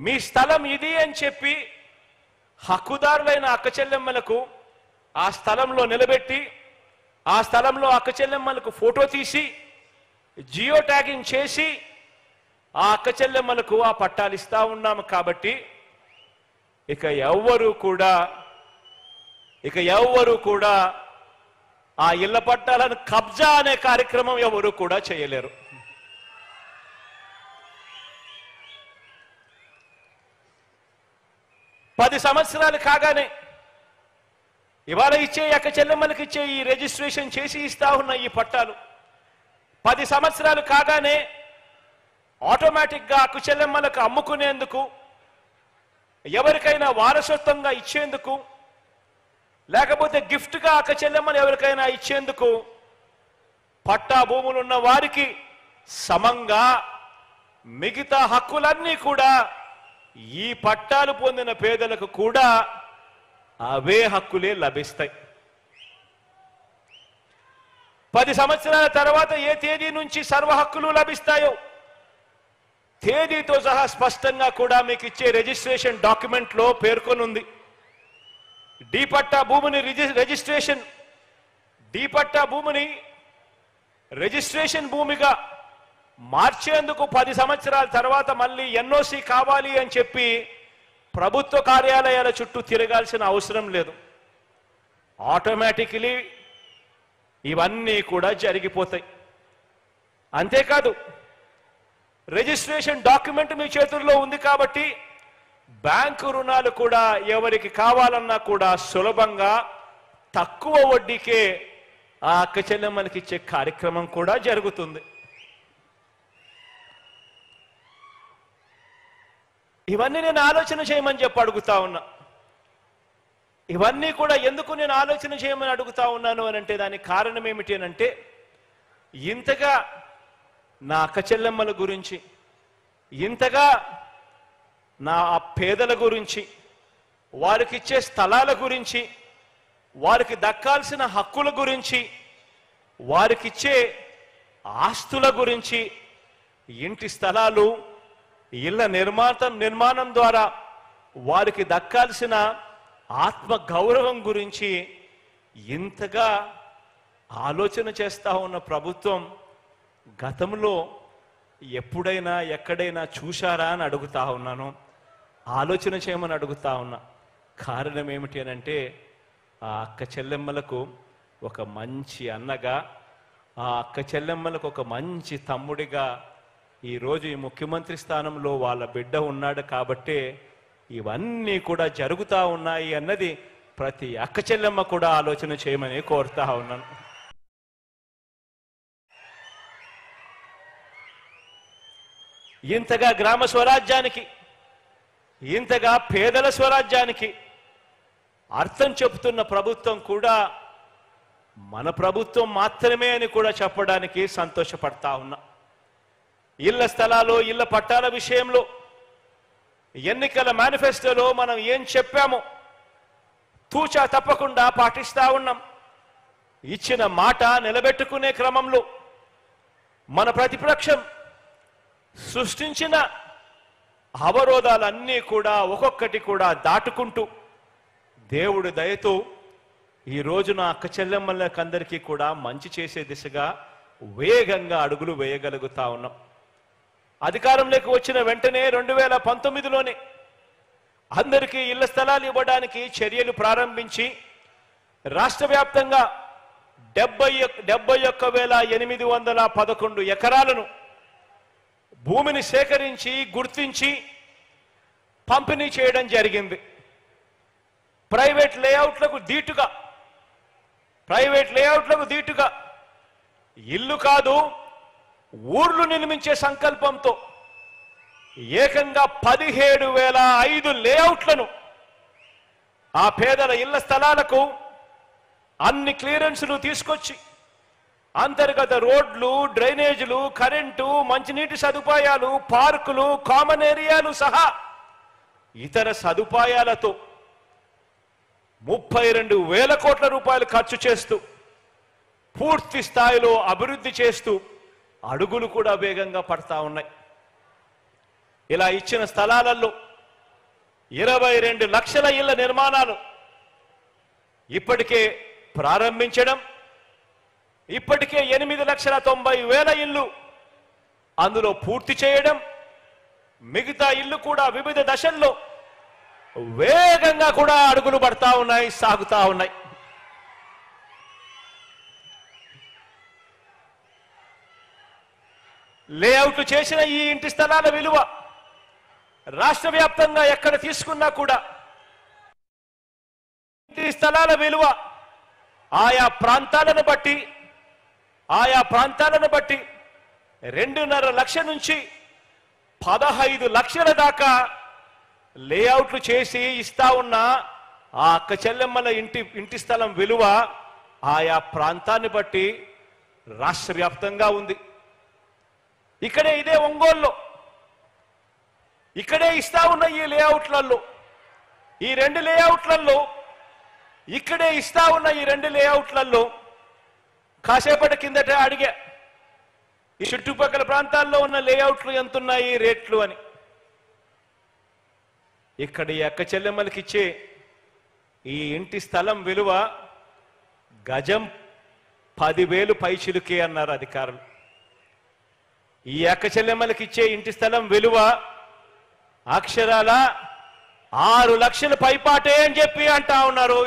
మీ స్థలం ఇది అని చెప్పి హక్కుదారులైన అక్కచెల్లెమ్మలకు ఆ స్థలంలో నిలబెట్టి ఆ స్థలంలో అక్కచెల్లెమ్మలకు ఫోటో తీసి జియో ట్యాగింగ్ చేసి ఆ అక్కచెల్లెమ్మలకు ఆ పట్టాలు ఇస్తా ఉన్నాము. కాబట్టి ఇక ఎవ్వరు కూడా ఆ ఇళ్ల పట్టాలను కబ్జా అనే కార్యక్రమం ఎవరు కూడా చేయలేరు. పది సంవత్సరాలు కాగానే ఇవాళ ఇచ్చే అక్కచెల్లెమ్మలకు ఇచ్చే ఈ రిజిస్ట్రేషన్ చేసి ఇస్తా ఉన్న ఈ పట్టాలు 10 సంవత్సరాలు కాగానే ఆటోమేటిక్గా అక్కచెల్లెమ్మలకు అమ్ముకునేందుకు, ఎవరికైనా వారసత్వంగా ఇచ్చేందుకు, లేకపోతే గిఫ్ట్గా అక్కచెల్లెమ్మలు ఎవరికైనా ఇచ్చేందుకు పట్టా భూములు ఉన్న వారికి సమంగా మిగతా హక్కులన్నీ కూడా ఈ పట్టాలు పొందిన పేదలకు కూడా అవే హక్కులే లభిస్తాయి. 10 సంవత్సరాల తర్వాత ఏ తేదీ నుంచి సర్వ హక్కులు లభిస్తాయో తేదీతో సహా స్పష్టంగా కూడా మీకు ఇచ్చే రిజిస్ట్రేషన్ డాక్యుమెంట్లో పేర్కొనుంది. డి పట్టా భూమిని రిజిస్ట్రేషన్ భూమిగా మార్చేందుకు 10 సంవత్సరాల తర్వాత మళ్ళీ ఎన్ఓసి కావాలి అని చెప్పి ప్రభుత్వ కార్యాలయాల చుట్టూ తిరగాల్సిన అవసరం లేదు. ఆటోమేటికలీ ఇవన్నీ కూడా జరిగిపోతాయి. అంతేకాదు, రిజిస్ట్రేషన్ డాక్యుమెంట్ మీ చేతుల్లో ఉంది కాబట్టి బ్యాంకు రుణాలు కూడా ఎవరికి కావాలన్నా కూడా సులభంగా తక్కువ వడ్డీకే ఆ అక్కచెల్లెమ్మలకి ఇచ్చే కార్యక్రమం కూడా జరుగుతుంది. ఇవన్నీ నేను ఆలోచన చేయమని చెప్పి అడుగుతా ఉన్నా. ఇవన్నీ కూడా ఎందుకు నేను ఆలోచన చేయమని అడుగుతా ఉన్నాను అని అంటే దానికి కారణం ఏమిటి అని అంటే, ఇంతగా నా అక్కచెల్లెమ్మల గురించి, ఇంతగా నా పేదల గురించి, వారికి ఇచ్చే స్థలాల గురించి, వారికి దక్కాల్సిన హక్కుల గురించి, వారికి ఇచ్చే ఆస్తుల గురించి, ఇంటి స్థలాలు, ఇళ్ల నిర్మాణం ద్వారా వారికి దక్కాల్సిన ఆత్మ గౌరవం గురించి ఇంతగా ఆలోచన చేస్తా ఉన్న ప్రభుత్వం గతంలో ఎప్పుడైనా ఎక్కడైనా చూశారా అని అడుగుతా ఉన్నాను. ఆలోచన చేయమని అడుగుతా ఉన్నా. కారణం ఏమిటి అని అంటే, ఆ అక్క చెల్లెమ్మలకు ఒక మంచి అన్నగా, ఆ అక్క చెల్లెమ్మలకు ఒక మంచి తమ్ముడిగా ఈరోజు ఈ ముఖ్యమంత్రి స్థానంలో వాళ్ళ బిడ్డ ఉన్నాడు కాబట్టే ఇవన్నీ కూడా జరుగుతూ ఉన్నాయి అన్నది ప్రతి అక్క చెల్లెమ్మ కూడా ఆలోచన చేయమని కోరుతా ఉన్నాను. ఇంతగా గ్రామ స్వరాజ్యానికి, ఇంతగా పేదల స్వరాజ్యానికి అర్థం చెబుతున్న ప్రభుత్వం కూడా మన ప్రభుత్వం మాత్రమే అని కూడా చెప్పడానికి సంతోషపడతా ఉన్నా. ఇళ్ల స్థలాలు, ఇళ్ల పట్టాల విషయంలో ఎన్నికల మేనిఫెస్టోలో మనం ఏం చెప్పామో తూచా తప్పకుండా పాటిస్తా ఉన్నాం. ఇచ్చిన మాట నిలబెట్టుకునే క్రమంలో మన ప్రతిపక్షం సృష్టించిన అవరోధాలన్నీ కూడా ఒక్కొక్కటి కూడా దాటుకుంటూ దేవుడి దయతో ఈ రోజున అక్క చెల్లెమ్మలకందరికీ కూడా మంచి చేసే దిశగా వేగంగా అడుగులు వేయగలుగుతా ఉన్నాం. అధికారంలోకి వచ్చిన వెంటనే 2019లోనే అందరికీ ఇళ్ల స్థలాలు ఇవ్వడానికి చర్యలు ప్రారంభించి రాష్ట్ర వ్యాప్తంగా 71,811 ఎకరాలను భూమిని సేకరించి గుర్తించి పంపిణీ చేయడం జరిగింది. ప్రైవేట్ లేఅవుట్లకు దీటుగా ఇల్లు కాదు, ఊర్లు నిర్మించే సంకల్పంతో ఏకంగా 17,005 లేఅవుట్లను ఆ పేదల ఇళ్ల స్థలాలకు అన్ని క్లియరెన్స్లు తీసుకొచ్చి అంతర్గత రోడ్లు, డ్రైనేజీలు, కరెంటు, మంచినీటి సదుపాయాలు, పార్కులు, కామన్ ఏరియాలు సహా ఇతర సదుపాయాలతో 32,000 కోట్ల రూపాయలు ఖర్చు చేస్తూ పూర్తి స్థాయిలో అభివృద్ధి చేస్తూ అడుగులు కూడా వేగంగా పడతా ఉన్నాయి. ఇలా ఇచ్చిన స్థలాలలో 22 లక్షల ఇళ్ల నిర్మాణాలు ఇప్పటికే ప్రారంభించడం, ఇప్పటికే 8,90,000 ఇళ్ళు అందులో పూర్తి చేయడం, మిగతా ఇళ్ళు కూడా వివిధ దశల్లో వేగంగా కూడా అడుగులు పడతా ఉన్నాయి, సాగుతా ఉన్నాయి. లేఅవుట్లు చేసిన ఈ ఇంటి స్థలాల విలువ రాష్ట్ర వ్యాప్తంగా ఎక్కడ తీసుకున్నా కూడా ఇంటి స్థలాల విలువ ఆయా ప్రాంతాలను బట్టి 2.5 లక్షల నుంచి 15 లక్షల దాకా లేఅవుట్లు చేసి ఇస్తా ఉన్న ఆ అక్క చెల్లెమ్మల ఇంటి స్థలం విలువ ఆయా ప్రాంతాన్ని బట్టి రాష్ట్ర వ్యాప్తంగా ఉంది. ఇక్కడే ఇదే ఒంగోలులో ఇక్కడే ఇస్తా ఉన్న ఈ లేఅవుట్లలో ఈ 2 లేఅవుట్లలో ఇక్కడే ఇస్తా ఉన్న ఈ 2 లేఅవుట్లలో కాసేపటి కిందట అడిగా ఈ చుట్టుపక్కల ప్రాంతాల్లో ఉన్న లేఅవుట్లు ఎంతున్నాయి రేట్లు అని. ఇక్కడ ఈ అక్క చెల్లెమ్మలకి ఇచ్చే ఈ ఇంటి స్థలం విలువ గజం 10,000 పైచిలుకే అన్నారు అధికారులు. ఈ అక్క చెల్లెమ్మలకి ఇచ్చే ఇంటి స్థలం విలువ అక్షరాల 6 లక్షల పైపాటే అని చెప్పి అంటా ఉన్నారు.